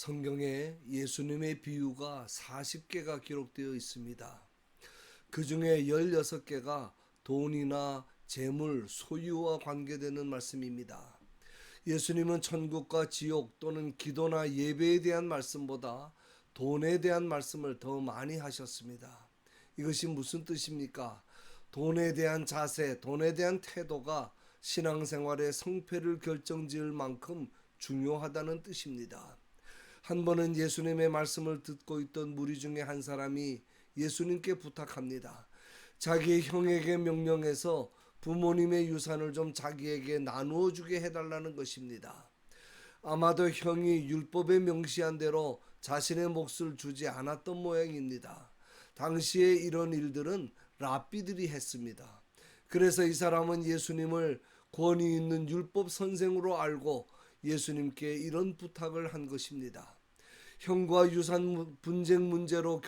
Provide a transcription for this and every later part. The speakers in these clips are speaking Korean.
성경에 예수님의 비유가 40개가 기록되어 있습니다. 그 중에 16개가 돈이나 재물, 소유와 관계되는 말씀입니다. 예수님은 천국과 지옥 또는 기도나 예배에 대한 말씀보다 돈에 대한 말씀을 더 많이 하셨습니다. 이것이 무슨 뜻입니까? 돈에 대한 자세, 돈에 대한 태도가 신앙생활의 성패를 결정지을 만큼 중요하다는 뜻입니다. 한 번은 예수님의 말씀을 듣고 있던 무리 중에 한 사람이 예수님께 부탁합니다. 자기의 형에게 명령해서 부모님의 유산을 좀 자기에게 나누어 주게 해달라는 것입니다. 아마도 형이 율법에 명시한 대로 자신의 몫을 주지 않았던 모양입니다. 당시에 이런 일들은 랍비들이 했습니다. 그래서 이 사람은 예수님을 권위 있는 율법 선생으로 알고 예수님께 이런 부탁을 한 것입니다. 형과 유산 분쟁 문제로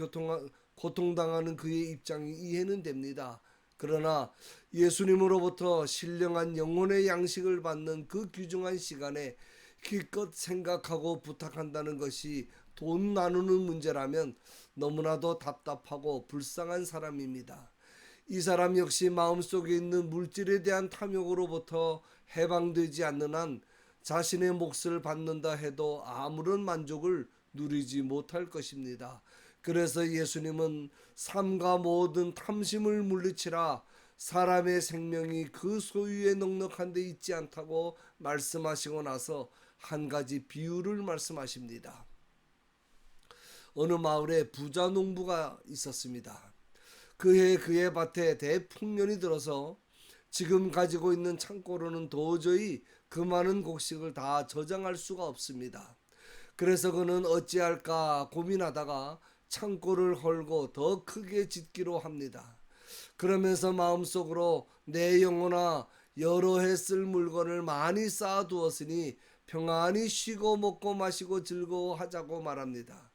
고통당하는 그의 입장이 이해는 됩니다. 그러나 예수님으로부터 신령한 영혼의 양식을 받는 그 귀중한 시간에 기껏 생각하고 부탁한다는 것이 돈 나누는 문제라면 너무나도 답답하고 불쌍한 사람입니다. 이 사람 역시 마음속에 있는 물질에 대한 탐욕으로부터 해방되지 않는 한 자신의 몫을 받는다 해도 아무런 만족을 누리지 못할 것입니다. 그래서 예수님은 삶과 모든 탐심을 물리치라, 사람의 생명이 그 소유에 넉넉한 데 있지 않다고 말씀하시고 나서 한 가지 비유를 말씀하십니다. 어느 마을에 부자 농부가 있었습니다. 그해 그의 밭에 대풍년이 들어서 지금 가지고 있는 창고로는 도저히 그 많은 곡식을 다 저장할 수가 없습니다. 그래서 그는 어찌할까 고민하다가 창고를 헐고 더 크게 짓기로 합니다. 그러면서 마음속으로 내 영혼아, 여러 해 쓸 물건을 많이 쌓아두었으니 평안히 쉬고 먹고 마시고 즐거워하자고 말합니다.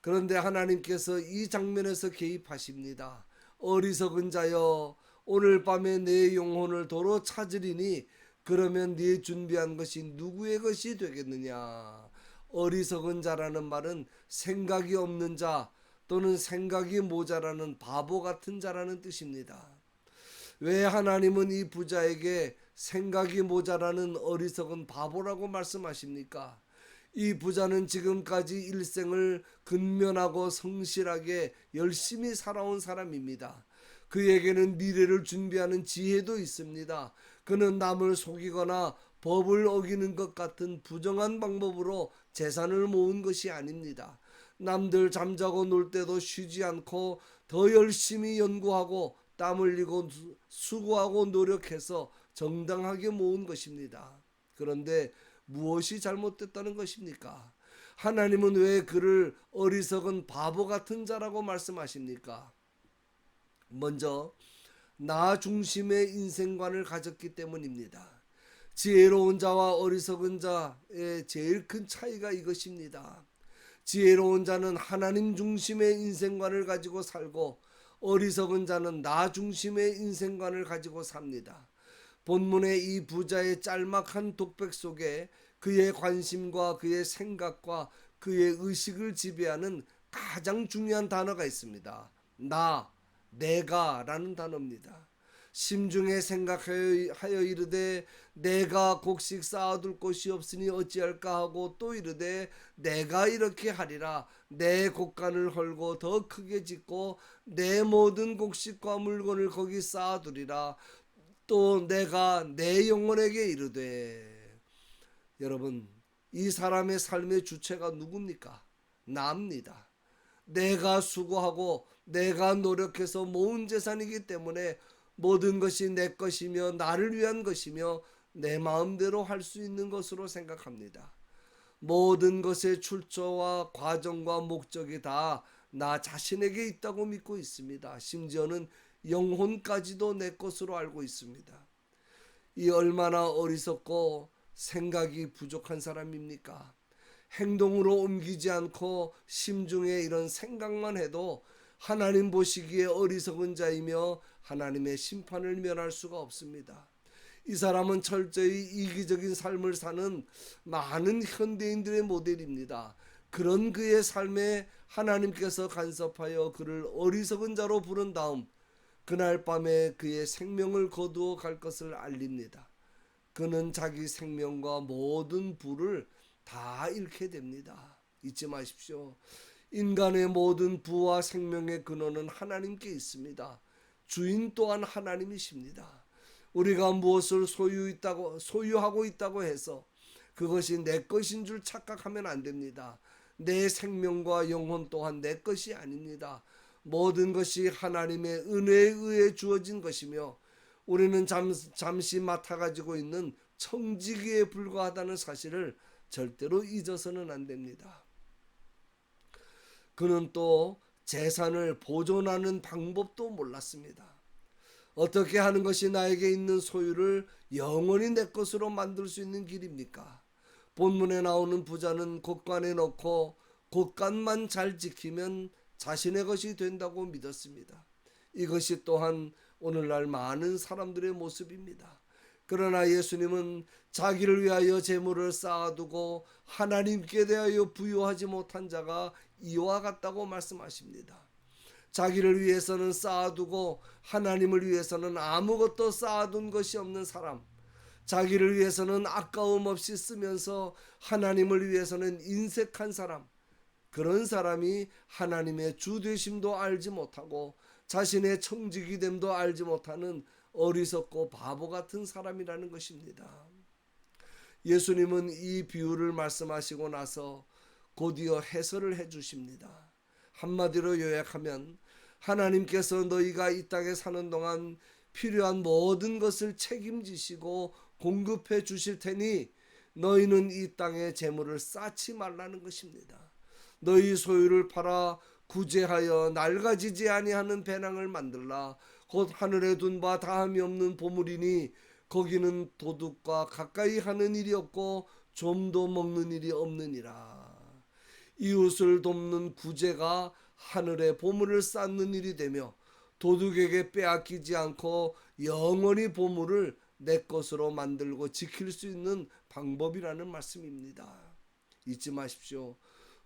그런데 하나님께서 이 장면에서 개입하십니다. 어리석은 자여, 오늘 밤에 내 영혼을 도로 찾으리니 그러면 네 준비한 것이 누구의 것이 되겠느냐. 어리석은 자라는 말은 생각이 없는 자 또는 생각이 모자라는 바보 같은 자라는 뜻입니다. 왜 하나님은 이 부자에게 생각이 모자라는 어리석은 바보라고 말씀하십니까? 이 부자는 지금까지 일생을 근면하고 성실하게 열심히 살아온 사람입니다. 그에게는 미래를 준비하는 지혜도 있습니다. 그는 남을 속이거나 법을 어기는 것 같은 부정한 방법으로 재산을 모은 것이 아닙니다. 남들 잠자고 놀 때도 쉬지 않고 더 열심히 연구하고 땀 흘리고 수고하고 노력해서 정당하게 모은 것입니다. 그런데 무엇이 잘못됐다는 것입니까? 하나님은 왜 그를 어리석은 바보 같은 자라고 말씀하십니까? 먼저 나 중심의 인생관을 가졌기 때문입니다. 지혜로운 자와 어리석은 자의 제일 큰 차이가 이것입니다. 지혜로운 자는 하나님 중심의 인생관을 가지고 살고 어리석은 자는 나 중심의 인생관을 가지고 삽니다. 본문의 이 부자의 짤막한 독백 속에 그의 관심과 그의 생각과 그의 의식을 지배하는 가장 중요한 단어가 있습니다. 내가 라는 단어입니다. 심중에 생각하여 이르되 내가 곡식 쌓아둘 곳이 없으니 어찌할까 하고 또 이르되 내가 이렇게 하리라, 내 곡간을 헐고 더 크게 짓고 내 모든 곡식과 물건을 거기 쌓아두리라. 또 내가 내 영혼에게 이르되. 여러분, 이 사람의 삶의 주체가 누굽니까? 나입니다. 내가 수고하고 내가 노력해서 모은 재산이기 때문에 모든 것이 내 것이며 나를 위한 것이며 내 마음대로 할 수 있는 것으로 생각합니다. 모든 것의 출처와 과정과 목적이 다 나 자신에게 있다고 믿고 있습니다. 심지어는 영혼까지도 내 것으로 알고 있습니다. 이 얼마나 어리석고 생각이 부족한 사람입니까? 행동으로 옮기지 않고 심중에 이런 생각만 해도 하나님 보시기에 어리석은 자이며 하나님의 심판을 면할 수가 없습니다. 이 사람은 철저히 이기적인 삶을 사는 많은 현대인들의 모델입니다. 그런 그의 삶에 하나님께서 간섭하여 그를 어리석은 자로 부른 다음 그날 밤에 그의 생명을 거두어 갈 것을 알립니다. 그는 자기 생명과 모든 부를 다 잃게 됩니다. 잊지 마십시오. 인간의 모든 부와 생명의 근원은 하나님께 있습니다. 주인 또한 하나님이십니다. 우리가 무엇을 소유하고 있다고 해서 그것이 내 것인 줄 착각하면 안 됩니다. 내 생명과 영혼 또한 내 것이 아닙니다. 모든 것이 하나님의 은혜에 의해 주어진 것이며 우리는 잠시 맡아가지고 있는 청지기에 불과하다는 사실을 절대로 잊어서는 안 됩니다. 그는 또 재산을 보존하는 방법도 몰랐습니다. 어떻게 하는 것이 나에게 있는 소유를 영원히 내 것으로 만들 수 있는 길입니까? 본문에 나오는 부자는 곳간에 넣고 곳간만 잘 지키면 자신의 것이 된다고 믿었습니다. 이것이 또한 오늘날 많은 사람들의 모습입니다. 그러나 예수님은 자기를 위하여 재물을 쌓아두고 하나님께 대하여 부유하지 못한 자가 이와 같다고 말씀하십니다. 자기를 위해서는 쌓아두고 하나님을 위해서는 아무것도 쌓아둔 것이 없는 사람, 자기를 위해서는 아까움 없이 쓰면서 하나님을 위해서는 인색한 사람, 그런 사람이 하나님의 주되심도 알지 못하고 자신의 청지기됨도 알지 못하는 어리석고 바보 같은 사람이라는 것입니다. 예수님은 이 비유를 말씀하시고 나서 곧이어 해설을 해주십니다. 한마디로 요약하면 하나님께서 너희가 이 땅에 사는 동안 필요한 모든 것을 책임지시고 공급해 주실 테니 너희는 이 땅에 재물을 쌓지 말라는 것입니다. 너희 소유를 팔아 구제하여 낡아지지 아니하는 배낭을 만들라. 곧 하늘에 둔 바 다함이 없는 보물이니 거기는 도둑과 가까이 하는 일이 없고 좀도 먹는 일이 없느니라. 이웃을 돕는 구제가 하늘의 보물을 쌓는 일이 되며 도둑에게 빼앗기지 않고 영원히 보물을 내 것으로 만들고 지킬 수 있는 방법이라는 말씀입니다. 잊지 마십시오.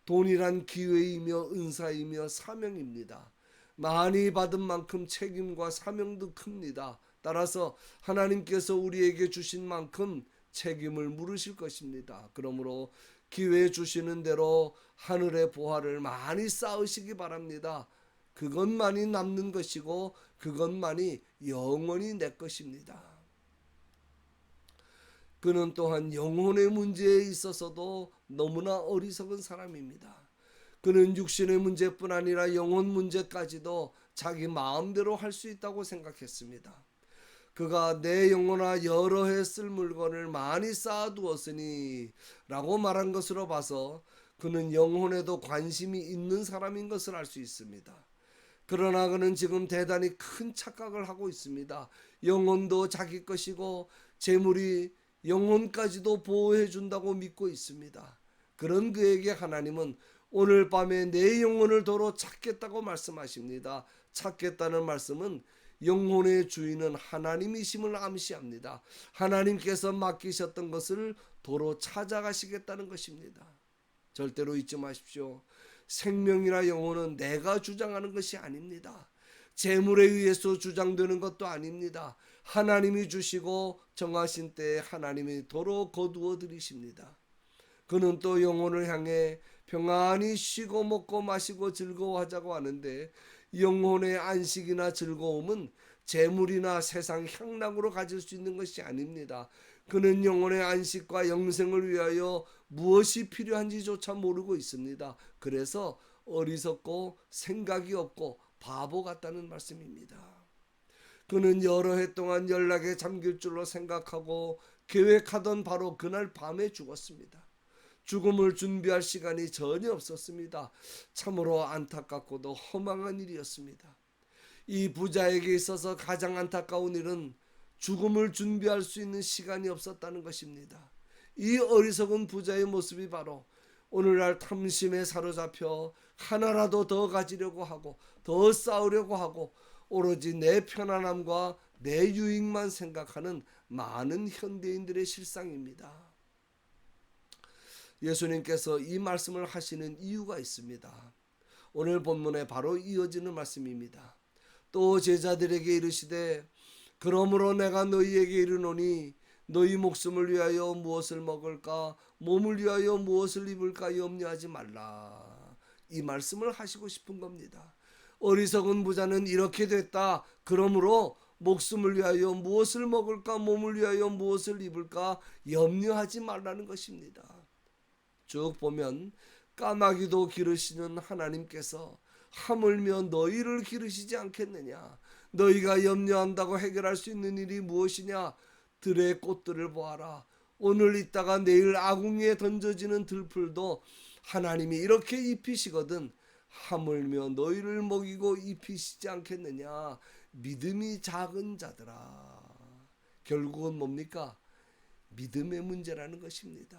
돈이란 기회이며 은사이며 사명입니다. 많이 받은 만큼 책임과 사명도 큽니다. 따라서 하나님께서 우리에게 주신 만큼 책임을 물으실 것입니다. 그러므로 기회 주시는 대로 하늘의 보화를 많이 쌓으시기 바랍니다. 그것만이 남는 것이고 그것만이 영원히 내 것입니다. 그는 또한 영혼의 문제에 있어서도 너무나 어리석은 사람입니다. 그는 육신의 문제뿐 아니라 영혼 문제까지도 자기 마음대로 할 수 있다고 생각했습니다. 그가 내 영혼아 여러 해 쓸 물건을 많이 쌓아두었으니 라고 말한 것으로 봐서 그는 영혼에도 관심이 있는 사람인 것을 알 수 있습니다. 그러나 그는 지금 대단히 큰 착각을 하고 있습니다. 영혼도 자기 것이고 재물이 영혼까지도 보호해 준다고 믿고 있습니다. 그런 그에게 하나님은 오늘 밤에 내 영혼을 도로 찾겠다고 말씀하십니다. 찾겠다는 말씀은 영혼의 주인은 하나님이심을 암시합니다. 하나님께서 맡기셨던 것을 도로 찾아가시겠다는 것입니다. 절대로 잊지 마십시오. 생명이나 영혼은 내가 주장하는 것이 아닙니다. 재물에 의해서 주장되는 것도 아닙니다. 하나님이 주시고 정하신 때에 하나님이 도로 거두어 들이십니다. 그는 또 영혼을 향해 평안히 쉬고 먹고 마시고 즐거워하자고 하는데 영혼의 안식이나 즐거움은 재물이나 세상 향락으로 가질 수 있는 것이 아닙니다. 그는 영혼의 안식과 영생을 위하여 무엇이 필요한지조차 모르고 있습니다. 그래서 어리석고 생각이 없고 바보 같다는 말씀입니다. 그는 여러 해 동안 연락에 잠길 줄로 생각하고 계획하던 바로 그날 밤에 죽었습니다. 죽음을 준비할 시간이 전혀 없었습니다. 참으로 안타깝고도 허망한 일이었습니다. 이 부자에게 있어서 가장 안타까운 일은 죽음을 준비할 수 있는 시간이 없었다는 것입니다. 이 어리석은 부자의 모습이 바로 오늘날 탐심에 사로잡혀 하나라도 더 가지려고 하고 더 쌓으려고 하고 오로지 내 편안함과 내 유익만 생각하는 많은 현대인들의 실상입니다. 예수님께서 이 말씀을 하시는 이유가 있습니다. 오늘 본문에 바로 이어지는 말씀입니다. 또 제자들에게 이르시되 그러므로 내가 너희에게 이르노니 너희 목숨을 위하여 무엇을 먹을까 몸을 위하여 무엇을 입을까 염려하지 말라. 이 말씀을 하시고 싶은 겁니다. 어리석은 부자는 이렇게 됐다. 그러므로 목숨을 위하여 무엇을 먹을까 몸을 위하여 무엇을 입을까 염려하지 말라는 것입니다. 쭉 보면 까마귀도 기르시는 하나님께서 하물며 너희를 기르시지 않겠느냐. 너희가 염려한다고 해결할 수 있는 일이 무엇이냐. 들의 꽃들을 보아라. 오늘 있다가 내일 아궁이에 던져지는 들풀도 하나님이 이렇게 입히시거든 하물며 너희를 먹이고 입히시지 않겠느냐. 믿음이 작은 자들아. 결국은 뭡니까? 믿음의 문제라는 것입니다.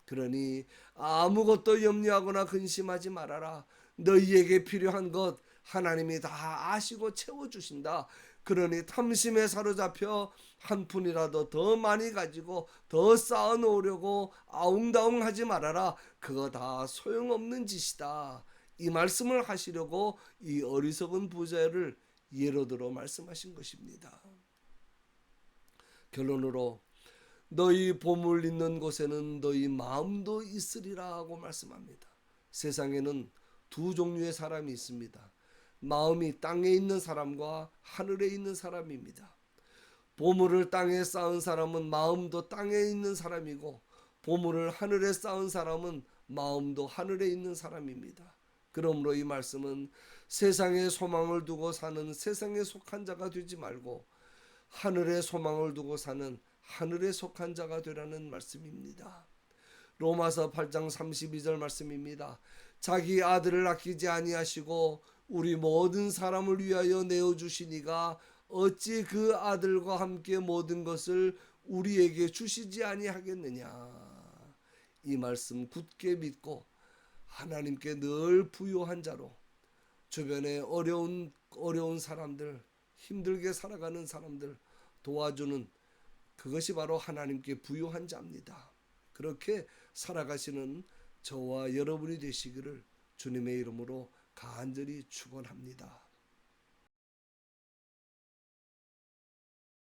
그러니 아무것도 염려하거나 근심하지 말아라. 너희에게 필요한 것 하나님이 다 아시고 채워주신다. 그러니 탐심에 사로잡혀 한 푼이라도 더 많이 가지고 더 쌓아놓으려고 아웅다웅하지 말아라. 그거 다 소용없는 짓이다. 이 말씀을 하시려고 이 어리석은 부자를 예로 들어 말씀하신 것입니다. 결론으로 너희 보물 있는 곳에는 너희 마음도 있으리라 하고 말씀합니다. 세상에는 두 종류의 사람이 있습니다. 마음이 땅에 있는 사람과 하늘에 있는 사람입니다. 보물을 땅에 쌓은 사람은 마음도 땅에 있는 사람이고 보물을 하늘에 쌓은 사람은 마음도 하늘에 있는 사람입니다. 그러므로 이 말씀은 세상에 소망을 두고 사는 세상에 속한 자가 되지 말고 하늘에 소망을 두고 사는 하늘에 속한 자가 되라는 말씀입니다. 로마서 8장 32절 말씀입니다. 자기 아들을 아끼지 아니하시고 우리 모든 사람을 위하여 내어주시니가 어찌 그 아들과 함께 모든 것을 우리에게 주시지 아니하겠느냐. 이 말씀 굳게 믿고 하나님께 늘 부요한 자로 주변에 어려운 사람들, 힘들게 살아가는 사람들 도와주는 그것이 바로 하나님께 부요한 자입니다. 그렇게 살아가시는 저와 여러분이 되시기를 주님의 이름으로 간절히 축원합니다.